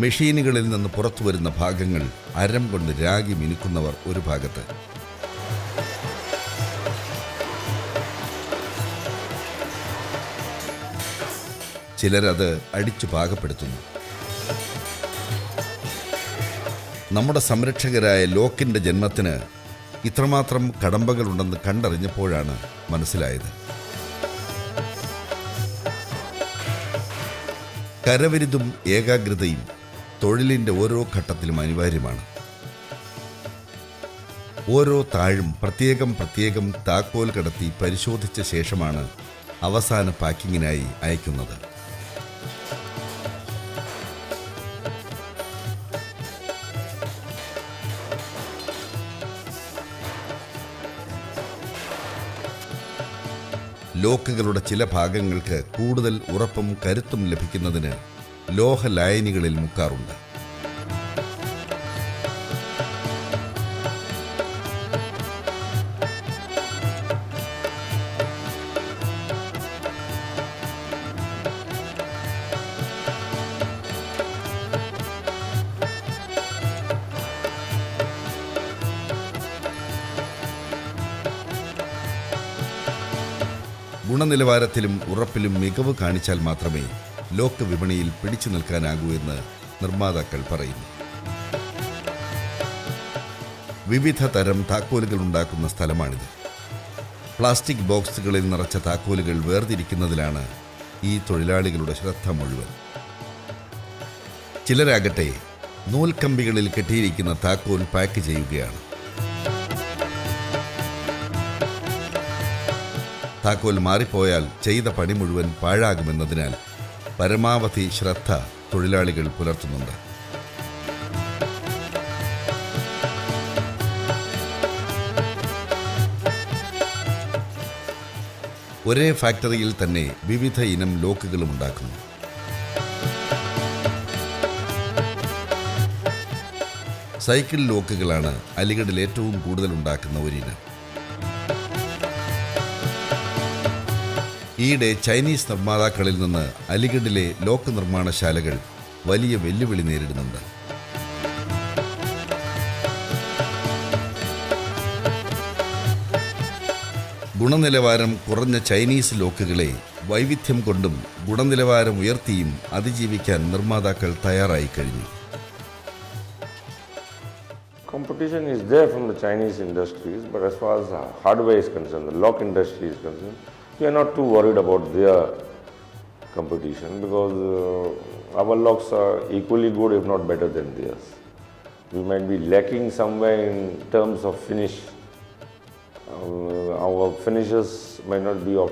മെഷീനുകളിൽ നിന്ന് പുറത്തു വരുന്ന ഭാഗങ്ങൾ അരം കൊണ്ട് രാഗി മിനുക്കുന്നവർ ഒരു ഭാഗത്ത്, ചിലരത് അടിച്ചു പാകപ്പെടുത്തുന്നു. നമ്മുടെ സംരക്ഷകരായ ലോക്കിൻ്റെ ജന്മത്തിന് ഇത്രമാത്രം കടമ്പകളുണ്ടെന്ന് കണ്ടറിഞ്ഞപ്പോഴാണ് മനസ്സിലായത്. കരവിരുതും ഏകാഗ്രതയും തൊഴിലിൻ്റെ ഓരോ ഘട്ടത്തിലും അനിവാര്യമാണ്. ഓരോ താഴും പ്രത്യേകം താക്കോൽ കടത്തി പരിശോധിച്ച ശേഷമാണ് അവസാന പാക്കിങ്ങിനായി അയക്കുന്നത്. ലോക്കുകളുടെ ചില ഭാഗങ്ങൾക്ക് കൂടുതൽ ഉറപ്പും കരുത്തും ലഭിക്കുന്നതിന് ലോഹ ലായനികളിൽ മുക്കാറുണ്ട്. ഗുണനിലവാരത്തിലും ഉറപ്പിലും മികവ് കാണിച്ചാൽ മാത്രമേ ലോക്ക് വിപണിയിൽ പിടിച്ചു നിൽക്കാനാകൂ എന്ന് നിർമ്മാതാക്കൾ പറയുന്നു. വിവിധ തരം താക്കോലുകൾ ഉണ്ടാക്കുന്ന സ്ഥലമാണിത്. പ്ലാസ്റ്റിക് ബോക്സുകളിൽ നിറച്ച താക്കോലുകൾ വേർതിരിക്കുന്നതിലാണ് ഈ തൊഴിലാളികളുടെ ശ്രദ്ധ മുഴുവൻ. ചിലരാകട്ടെ നൂൽക്കമ്പികളിൽ കെട്ടിയിരിക്കുന്ന താക്കോൽ പാക്ക് ചെയ്യുകയാണ്. താക്കോൽ മാറിപ്പോയാൽ ചെയ്ത പണി മുഴുവൻ പാഴാകുമെന്നതിനാൽ പരമാവധി ശ്രദ്ധ തൊഴിലാളികൾ പുലർത്തുന്നുണ്ട്. ഒരേ ഫാക്ടറിയിൽ തന്നെ വിവിധ ഇനം ലോക്കുകളും ഉണ്ടാക്കുന്നു. സൈക്കിൾ ലോക്കുകളാണ് അലിഗഡിൽ ഏറ്റവും കൂടുതൽ ഉണ്ടാക്കുന്ന ഒരിനം. ഈയിടെ ചൈനീസ് നിർമ്മാതാക്കളിൽ നിന്ന് അലിഗഡിലെ ലോക്ക് നിർമ്മാണശാലകൾ വലിയ വെല്ലുവിളി നേരിടുന്നുണ്ട്. ഗുണനിലവാരം കുറഞ്ഞ ചൈനീസ് ലോക്കുകളെ വൈവിധ്യം കൊണ്ടും ഗുണനിലവാരം ഉയർത്തിയും അതിജീവിക്കാൻ നിർമ്മാതാക്കൾ തയ്യാറായി കഴിഞ്ഞു. Competition is there from the Chinese industries, but as far as hardware is concerned, the lock industry is concerned, we are not too worried about their competition because our locks are equally good, if not better than theirs. We might be lacking somewhere in terms of finish. Our finishes might not be of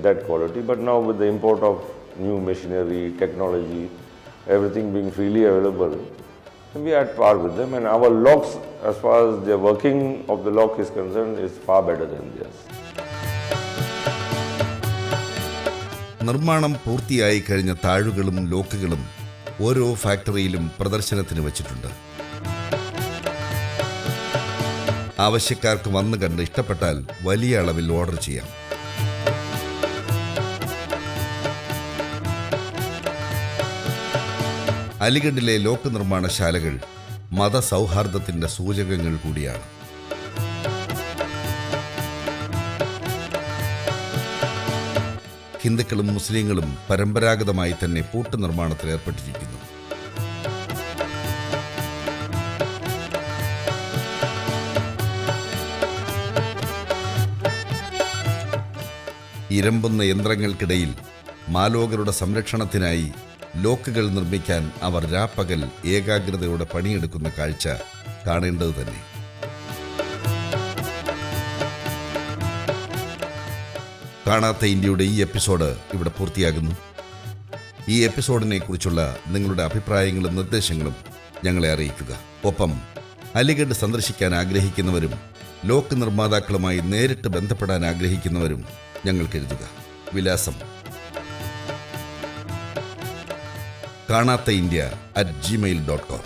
that quality, but now with the import of new machinery, technology, everything being freely available, we are at par with them, and our locks, as far as the working of the lock is concerned, is far better than theirs. നിർമ്മാണം പൂർത്തിയായി കഴിഞ്ഞ താഴുകളും ലോക്കുകളും ഓരോ ഫാക്ടറിയിലും പ്രദർശനത്തിന് വച്ചിട്ടുണ്ട്. ആവശ്യക്കാർക്ക് വന്നു കണ്ട് ഇഷ്ടപ്പെട്ടാൽ വലിയ അളവിൽ ഓർഡർ ചെയ്യാം. അലിഗഡിലെ ലോക്ക് നിർമ്മാണശാലകൾ മതസൗഹാർദ്ദത്തിന്റെ സൂചകങ്ങൾ കൂടിയാണ്. ഹിന്ദുക്കളും മുസ്ലിങ്ങളും പരമ്പരാഗതമായി തന്നെ പൂട്ട് നിർമ്മാണത്തിൽ ഏർപ്പെട്ടിരിക്കുന്നു. ഇരമ്പുന്ന യന്ത്രങ്ങൾക്കിടയിൽ മാലോകരുടെ സംരക്ഷണത്തിനായി ലോക്കുകൾ നിർമ്മിക്കാൻ അവർ രാപ്പകൽ ഏകാഗ്രതയോടെ പണിയെടുക്കുന്ന കാഴ്ച കാണേണ്ടത് തന്നെ. കാണാത്ത ഇന്ത്യയുടെ ഈ എപ്പിസോഡ് ഇവിടെ പൂർത്തിയാകുന്നു. ഈ എപ്പിസോഡിനെ കുറിച്ചുള്ള നിങ്ങളുടെ അഭിപ്രായങ്ങളും നിർദ്ദേശങ്ങളും ഞങ്ങളെ അറിയിക്കുക. ഒപ്പം അലിഗഡ് സന്ദർശിക്കാൻ ആഗ്രഹിക്കുന്നവരും ലോക്ക് നിർമ്മാതാക്കളുമായി നേരിട്ട് ബന്ധപ്പെടാൻ ആഗ്രഹിക്കുന്നവരും ഞങ്ങൾക്ക് എഴുതുക. വിലാസം കാണാത്ത ഇന്ത്യ @gmail.com.